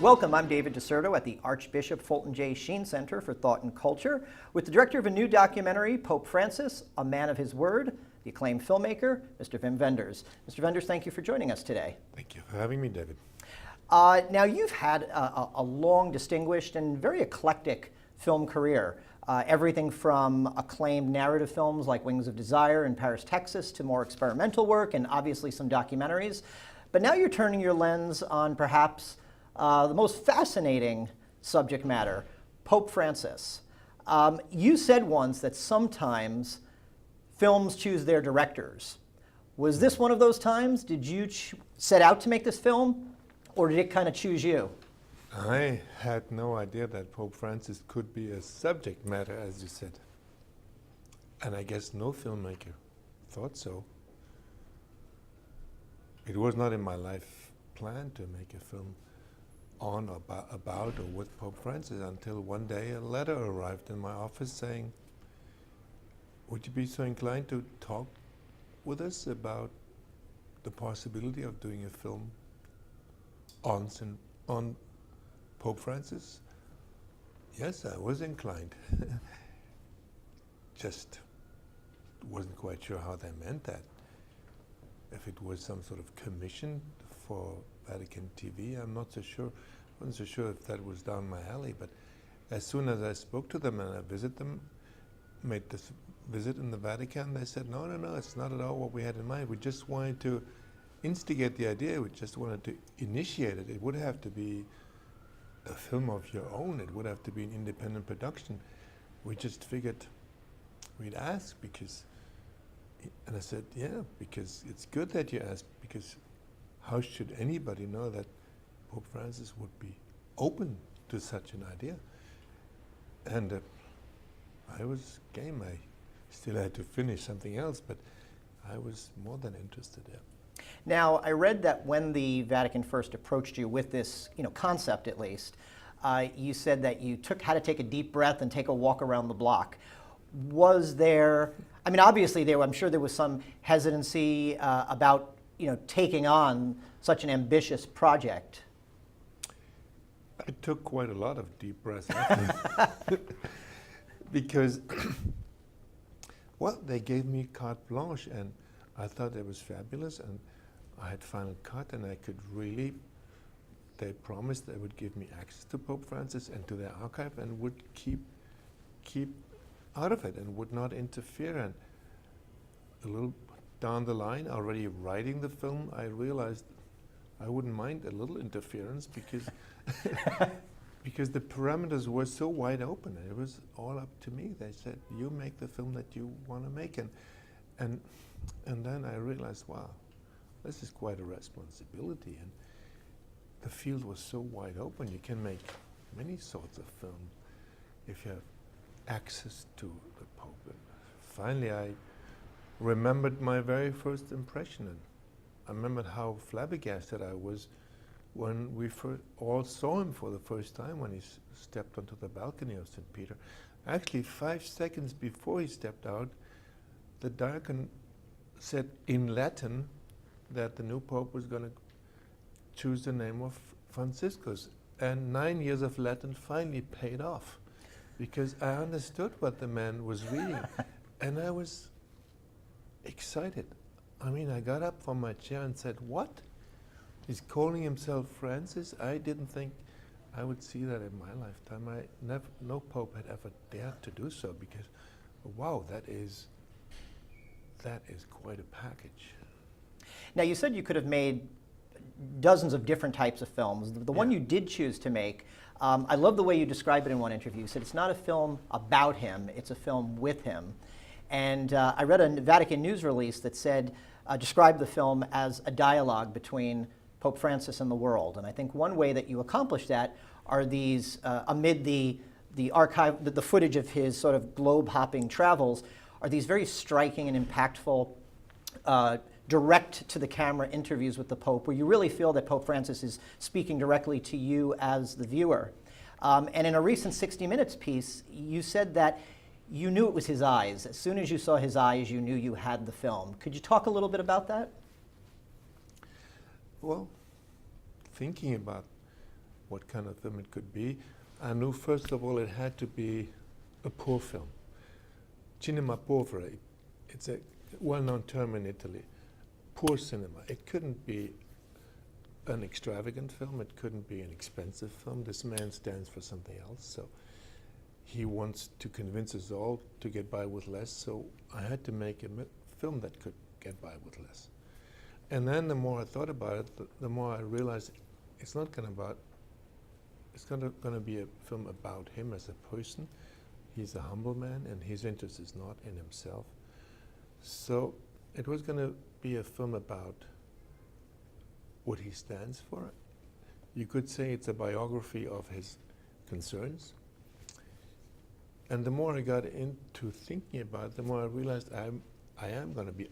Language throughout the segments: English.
Welcome, I'm David DiCerto at the Archbishop Fulton J. Sheen Center for Thought and Culture with the director of a new documentary, Pope Francis, A Man of His Word, the acclaimed filmmaker, Mr. Wim Wenders. Mr. Wenders, thank you for joining us today. Thank you for having me, David. Now, you've had a long, distinguished, and very eclectic film career. Everything from acclaimed narrative films like Wings of Desire in Paris, Texas, to more experimental work and obviously some documentaries. But now you're turning your lens on perhaps the most fascinating subject matter, Pope Francis. You said once that sometimes films choose their directors. Was this one of those times? Did you set out to make this film, or did it kind of choose you? I had no idea that Pope Francis could be a subject matter, as you said. And I guess no filmmaker thought so. It was not in my life plan to make a film on or about or with Pope Francis until one day a letter arrived in my office saying, would you be so inclined to talk with us about the possibility of doing a film on Pope Francis? Yes, I was inclined. Just wasn't quite sure how they meant that. If it was some sort of commission for Vatican TV, I'm not so sure. Wasn't so sure if that was down my alley, but as soon as I spoke to them and I visited them, made this visit in the Vatican, they said, no, it's not at all what we had in mind. We just wanted to instigate the idea. We just wanted to initiate it. It would have to be a film of your own. It would have to be an independent production. We just figured we'd ask because, and I said, yeah, because it's good that you asked, because how should anybody know that Pope Francis would be open to such an idea? And I was game. I still had to finish something else, but I was more than interested, yeah. Now, I read that when the Vatican first approached you with this, concept at least, you said that you had to take a deep breath and take a walk around the block. Was there, obviously I'm sure there was some hesitancy about taking on such an ambitious project. I took quite a lot of deep breaths because, well, they gave me carte blanche and I thought it was fabulous, and I had final cut and I could really, they promised they would give me access to Pope Francis and to their archive and would keep out of it and would not interfere. And a little down the line, already writing the film, I realized I wouldn't mind a little interference because because the parameters were so wide open. It was all up to me. They said, you make the film that you want to make. And then I realized, wow, this is quite a responsibility. And the field was so wide open. You can make many sorts of film if you have access to the Pope. And finally, I remembered my very first impression, and I remembered how flabbergasted I was when we all saw him for the first time when he stepped onto the balcony of St. Peter. Actually, 5 seconds before he stepped out, the diacon said in Latin that the new Pope was going to choose the name of Franciscus. And 9 years of Latin finally paid off because I understood what the man was reading. And I was excited. I got up from my chair and said, what? He's calling himself Francis? I didn't think I would see that in my lifetime. No Pope had ever dared to do so because, wow, that is quite a package. Now, you said you could have made dozens of different types of films. The one you did choose to make, I love the way you described it in one interview. You said it's not a film about him, it's a film with him. And I read a Vatican news release that said, described the film as a dialogue between Pope Francis and the world. And I think one way that you accomplish that are these, amid the archive, the footage of his sort of globe-hopping travels, are these very striking and impactful direct to the camera interviews with the Pope, where you really feel that Pope Francis is speaking directly to you as the viewer. And in a recent 60 Minutes piece, you said that you knew it was his eyes. As soon as you saw his eyes, you knew you had the film. Could you talk a little bit about that? Well, thinking about what kind of film it could be. I knew, first of all, it had to be a poor film. Cinema povero, it's a well-known term in Italy. Poor cinema. It couldn't be an extravagant film. It couldn't be an expensive film. This man stands for something else. So he wants to convince us all to get by with less. So I had to make a film that could get by with less. And then the more I thought about it, the more I realized it's not going to be a film about him as a person. He's a humble man, and his interest is not in himself. So it was going to be a film about what he stands for. You could say it's a biography of his concerns. And the more I got into thinking about it, the more I realized I am going to be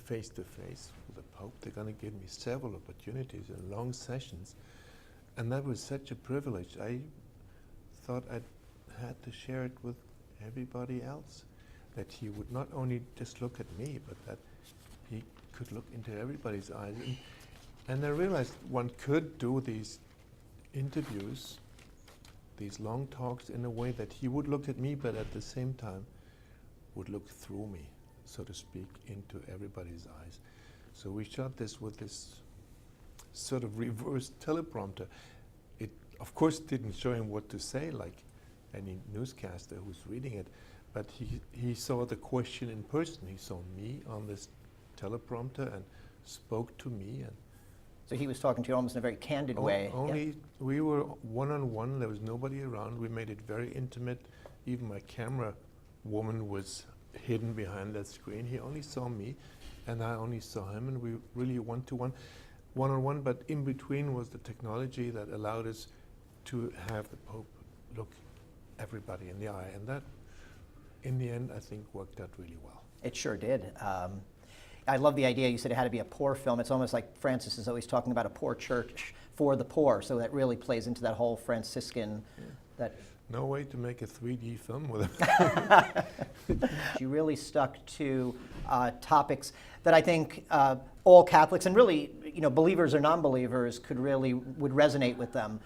face to face with the Pope. They're going to give me several opportunities and long sessions. And that was such a privilege. I thought I had to share it with everybody else, that he would not only just look at me, but that he could look into everybody's eyes. And I realized one could do these interviews, these long talks, in a way that he would look at me, but at the same time would look through me, so to speak, into everybody's eyes. So we shot this with this sort of reverse teleprompter. It, of course, didn't show him what to say like any newscaster who's reading it, but he saw the question in person. He saw me on this teleprompter and spoke to me. And so he was talking to you almost in a very candid way. Only we were one-on-one. There was nobody around. We made it very intimate. Even my camera woman was hidden behind that screen. He only saw me, and I only saw him, and we really one-on-one, but in between was the technology that allowed us to have the Pope look everybody in the eye. And that, in the end, I think worked out really well. It sure did. I love the idea. You said it had to be a poor film. It's almost like Francis is always talking about a poor church for the poor, so that really plays into that whole Franciscan. That no way to make a 3D film with it. You really stuck to topics that I think all Catholics and really, believers or non-believers would resonate with them.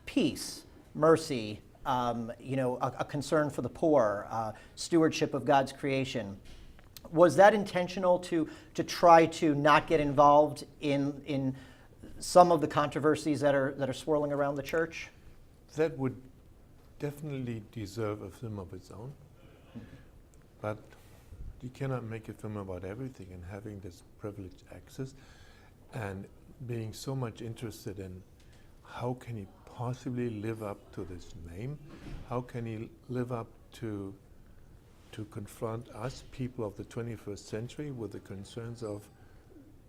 Peace, mercy, a concern for the poor, stewardship of God's creation. Was that intentional to try to not get involved in some of the controversies that are swirling around the church? That would definitely deserve a film of its own. But you cannot make a film about everything, and having this privileged access and being so much interested in how can he possibly live up to this name? How can he live up to confront us, people of the 21st century, with the concerns of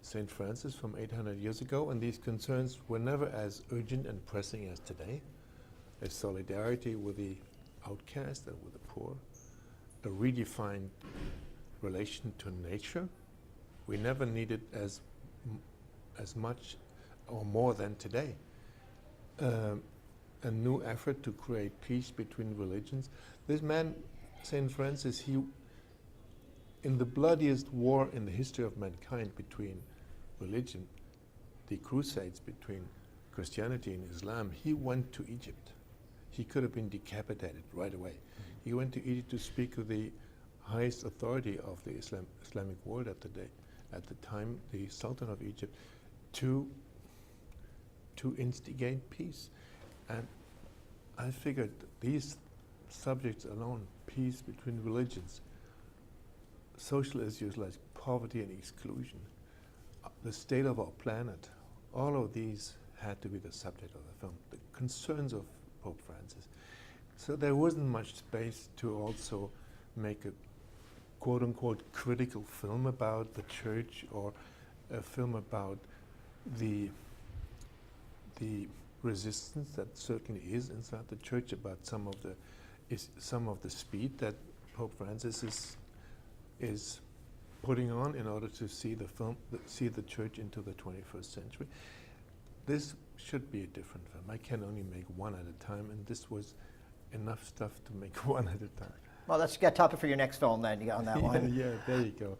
St. Francis from 800 years ago? And these concerns were never as urgent and pressing as today. A solidarity with the outcast and with the poor, a redefined relation to nature. We never needed as much or more than today. A new effort to create peace between religions. This man, St. Francis, he, in the bloodiest war in the history of mankind between religion, the Crusades between Christianity and Islam, he went to Egypt. He could have been decapitated right away. He went to Egypt to speak to the highest authority of the Islamic world at the time, the Sultan of Egypt, to instigate peace. And I figured these subjects alone, peace between religions, social issues like poverty and exclusion, the state of our planet, all of these had to be the subject of the film, the concerns of Pope Francis. So there wasn't much space to also make a quote-unquote critical film about the church, or a film about the resistance that certainly is inside the church, about some of the speed that Pope Francis is putting on in order to see the church into the 21st century. This should be a different film. I can only make one at a time, and this was enough stuff to make one at a time. Well, let's get topic for your next film then. You got on that one. Yeah, there you go.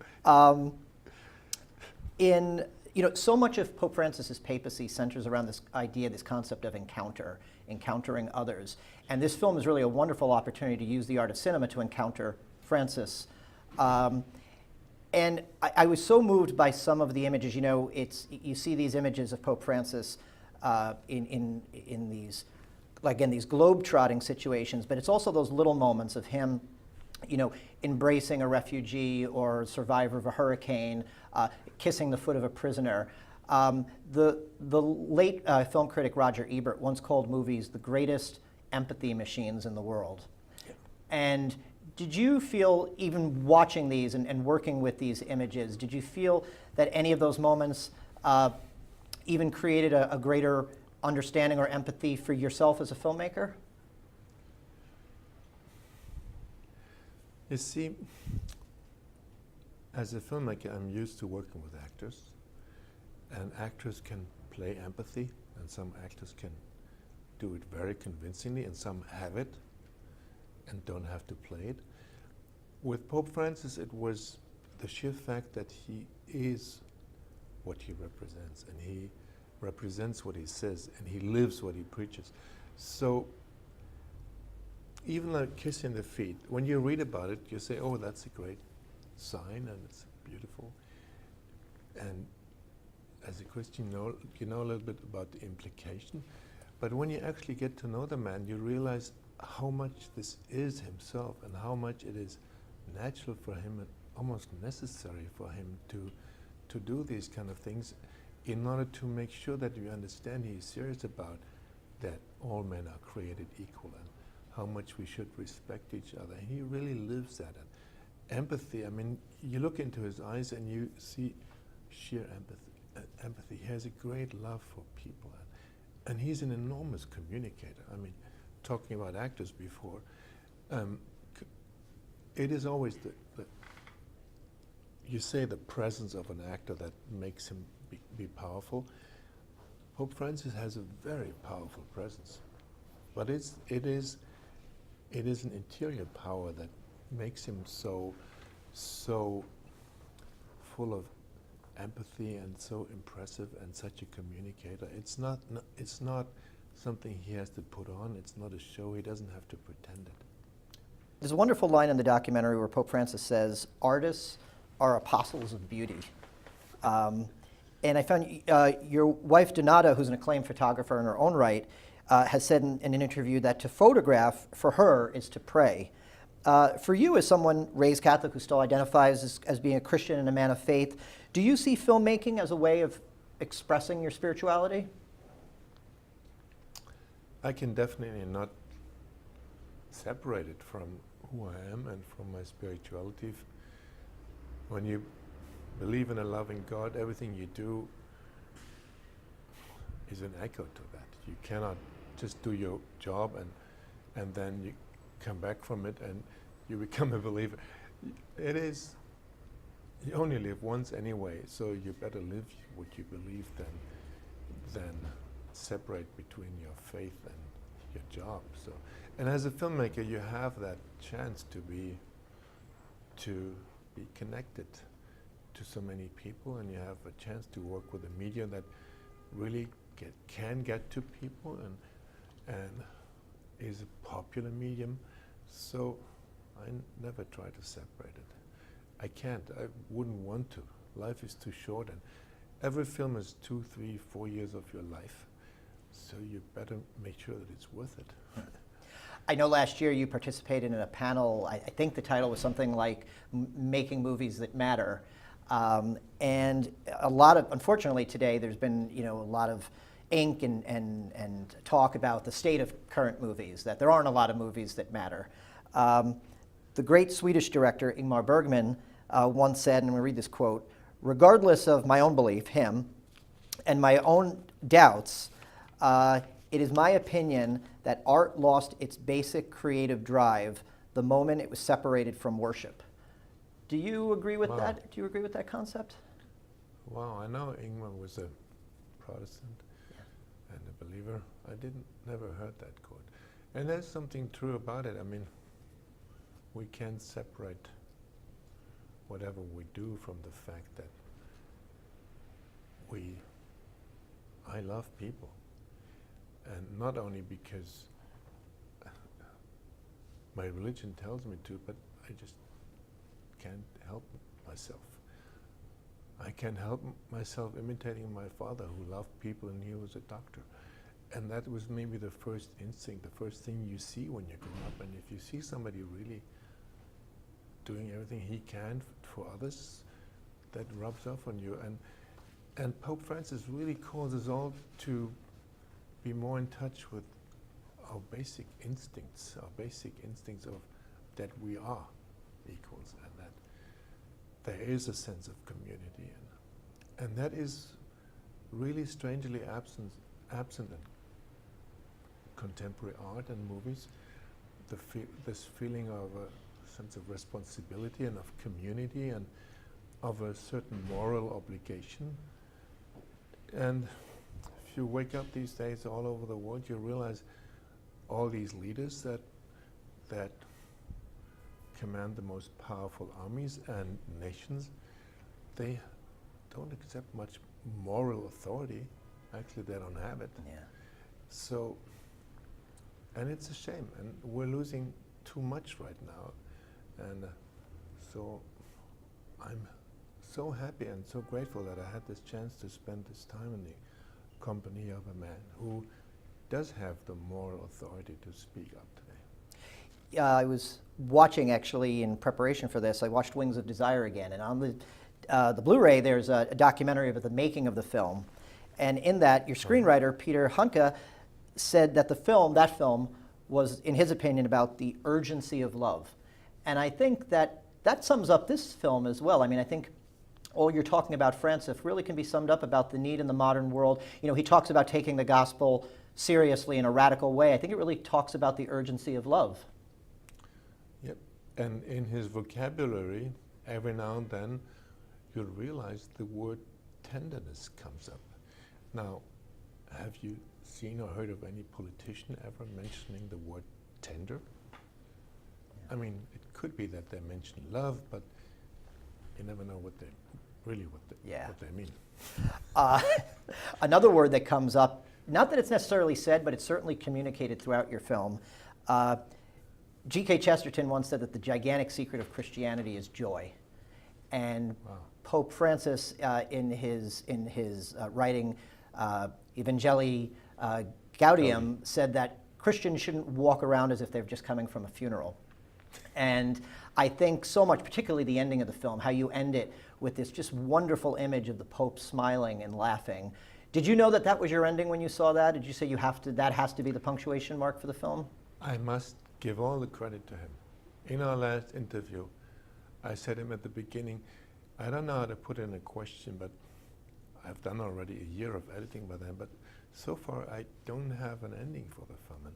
You know, so much of Pope Francis's papacy centers around this idea, this concept of encountering others. And this film is really a wonderful opportunity to use the art of cinema to encounter Francis. And I was so moved by some of the images. You know, you see these images of Pope Francis in these, again, these globe-trotting situations, but it's also those little moments of him, you know, embracing a refugee or survivor of a hurricane, kissing the foot of a prisoner. The late film critic Roger Ebert once called movies the greatest empathy machines in the world. And did you feel, even watching these and working with these images, did you feel that any of those moments even created a greater understanding or empathy for yourself as a filmmaker? You see, as a filmmaker, I'm used to working with actors, and actors can play empathy, and some actors can do it very convincingly, and some have it and don't have to play it. With Pope Francis, it was the sheer fact that he is what he represents, and he represents what he says, and he lives what he preaches. So even like kissing the feet, when you read about it, you say, oh, that's a great sign, and it's beautiful. And as a Christian, you know a little bit about the implication. But when you actually get to know the man, you realize how much this is himself, and how much it is natural for him and almost necessary for him to do these kind of things in order to make sure that you understand he is serious about that all men are created equal and how much we should respect each other. He really lives that. And empathy, I mean, you look into his eyes and you see sheer empathy. He has a great love for people. And he's an enormous communicator. I mean, talking about actors before, it is always you say the presence of an actor that makes him be powerful. Pope Francis has a very powerful presence, but it is an interior power that makes him so full of empathy and so impressive and such a communicator. It's not something he has to put on. It's not a show. He doesn't have to pretend it. There's a wonderful line in the documentary where Pope Francis says, "Artists are apostles of beauty." And I found your wife, Donata, who's an acclaimed photographer in her own right, has said in an interview that to photograph, for her, is to pray. For you, as someone raised Catholic who still identifies as being a Christian and a man of faith, do you see filmmaking as a way of expressing your spirituality? I can definitely not separate it from who I am and from my spirituality. When you believe in a loving God, everything you do is an echo to that. You cannot just do your job and then you come back from it and you become a believer. It is, you only live once anyway, so you better live what you believe than separate between your faith and your job. So, and as a filmmaker, you have that chance to be connected to so many people, and you have a chance to work with a media that really can get to people and is a popular medium. So I never try to separate it. I can't. I wouldn't want to. Life is too short, and every film is 2, 3, 4 years of your life. So you better make sure that it's worth it. I know last year you participated in a panel. I think the title was something like "Making Movies That Matter," and a lot of, unfortunately, today there's been a lot of ink and talk about the state of current movies, that there aren't a lot of movies that matter. The great Swedish director Ingmar Bergman once said, and I'm going to read this quote: "Regardless of my own belief, him, and my own doubts, it is my opinion that art lost its basic creative drive the moment it was separated from worship." Do you agree with that? Do you agree with that concept? Wow, I know Ingmar was a Protestant and a believer. I never heard that quote. And there's something true about it. I mean, we can't separate whatever we do from the fact that I love people, and not only because my religion tells me to, but I just can't help myself. I can't help myself imitating my father, who loved people and he was a doctor. And that was maybe the first instinct, the first thing you see when you grow up. And if you see somebody really doing everything he can for others, that rubs off on you. And Pope Francis really calls us all to be more in touch with our basic instincts of that we are equals, and that there is a sense of community, and that is really strangely absent in contemporary art and movies. This feeling of a sense of responsibility and of community and of a certain moral obligation. And if you wake up these days all over the world, you realize all these leaders that command the most powerful armies and nations, they don't accept much moral authority. Actually, they don't have it. Yeah. So, and it's a shame, and we're losing too much right now. And so I'm so happy and so grateful that I had this chance to spend this time in the company of a man who does have the moral authority to speak up today. I was watching, actually, in preparation for this, I watched Wings of Desire again, and on the Blu-ray there's a documentary about the making of the film, and in that your screenwriter Peter Hanke said that that film was, in his opinion, about the urgency of love. And I think that sums up this film as well. I mean, I think all you're talking about, Francis, really can be summed up about the need in the modern world. You know, he talks about taking the gospel seriously in a radical way. I think it really talks about the urgency of love. Yep, and in his vocabulary, every now and then, you'll realize the word tenderness comes up. Now, have you seen or heard of any politician ever mentioning the word tender? I mean, it could be that they mention love, but you never know what they mean. Another word that comes up, not that it's necessarily said, but it's certainly communicated throughout your film. G.K. Chesterton once said that the gigantic secret of Christianity is joy. And Wow. Pope Francis, in his writing Evangelii Gaudium, said that Christians shouldn't walk around as if they're just coming from a funeral. And I think so much, particularly the ending of the film, how you end it with this just wonderful image of the Pope smiling and laughing. Did you know that was your ending when you saw that? Did you say that has to be the punctuation mark for the film? I must give all the credit to him. In our last interview, I said him at the beginning, I don't know how to put in a question, but I've done already a year of editing by then, but so far I don't have an ending for the film.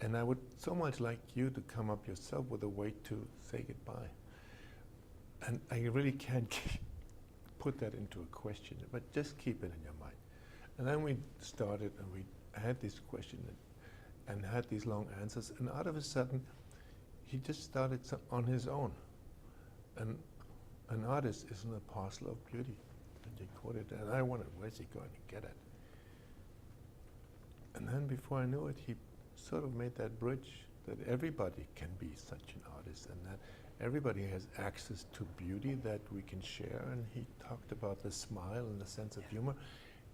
And I would so much like you to come up yourself with a way to say goodbye. And I really can't put that into a question, but just keep it in your mind. And then we started and we had this question and had these long answers, and out of a sudden, he just started on his own. And an artist isn't a parcel of beauty. And he quoted, and I wondered, where's he going to get it? And then before I knew it, he sort of made that bridge that everybody can be such an artist, and that everybody has access to beauty that we can share. And he talked about the smile and the sense of humor.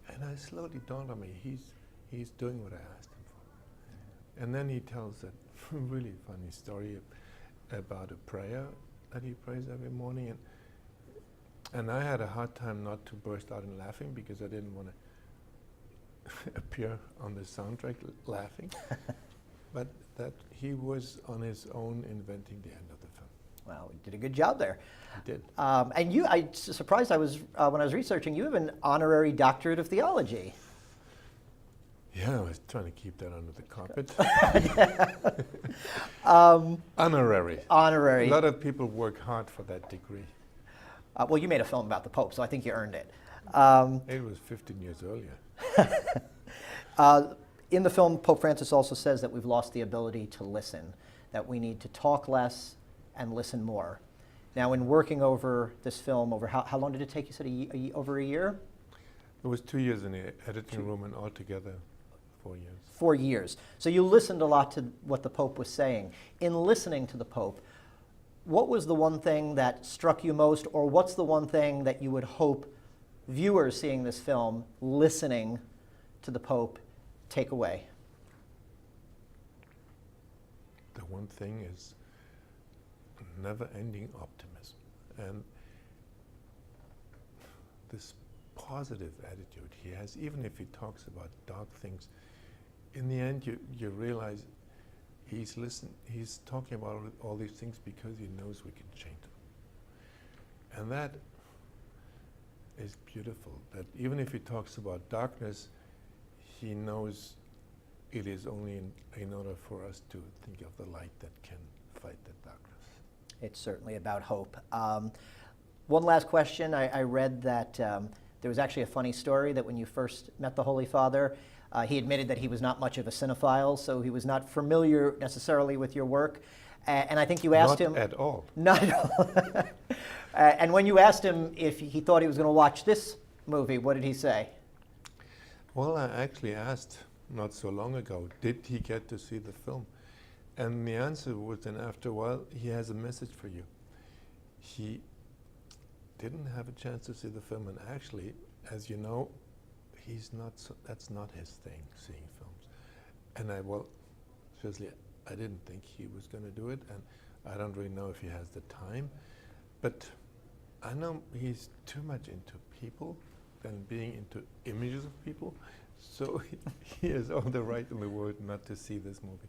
And I slowly dawned on me, he's doing what I asked him for. And then he tells that really funny story about a prayer that he prays every morning. And I had a hard time not to burst out in laughing because I didn't want to appear on the soundtrack laughing. But that he was on his own inventing the end of the film. Well, you did a good job there. He did. And you, I was surprised, when I was researching, you have an honorary doctorate of theology. Yeah, I was trying to keep that under the carpet. Honorary. Honorary. A lot of people work hard for that degree. Well, you made a film about the Pope, so I think you earned it. It was 15 years earlier. In the film, Pope Francis also says that we've lost the ability to listen, that we need to talk less and listen more. Now, in working over this film, how long did it take? You said over a year? It was 2 years in the editing room and altogether 4 years. 4 years. So you listened a lot to what the Pope was saying. In listening to the Pope, what was the one thing that struck you most, or what's the one thing that you would hope viewers seeing this film, listening to the Pope, take away? The one thing is never-ending optimism and this positive attitude he has, even if he talks about dark things. In the end, you realize he's talking about all these things because he knows we can change them. And that is beautiful, that even if he talks about darkness, he knows it is only in order for us to think of the light that can fight the darkness. It's certainly about hope. One last question. I read that there was actually a funny story that when you first met the Holy Father, he admitted that he was not much of a cinephile, so he was not familiar necessarily with your work. And I think you asked him... Not at all. Not at all. And when you asked him if he thought he was going to watch this movie, what did he say? Well, I actually asked not so long ago, did he get to see the film? And the answer was then after a while, he has a message for you. He didn't have a chance to see the film, and actually, as you know, that's not his thing, seeing films. And seriously, I didn't think he was going to do it, and I don't really know if he has the time, but I know he's too much into people than being into images of people, so he has all the right in the world not to see this movie.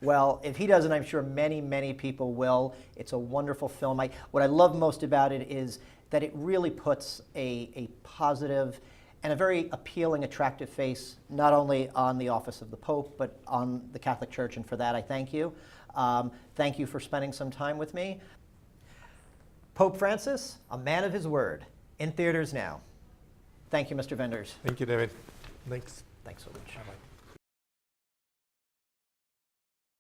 Well, if he doesn't, I'm sure many, many people will. It's a wonderful film. What I love most about it is that it really puts a positive and a very appealing, attractive face, not only on the office of the Pope, but on the Catholic Church, and for that I thank you. Thank you for spending some time with me. Pope Francis, a man of his word, in theaters now. Thank you, Mr. Wenders. Thank you, David. Thanks. Thanks so much. Bye-bye.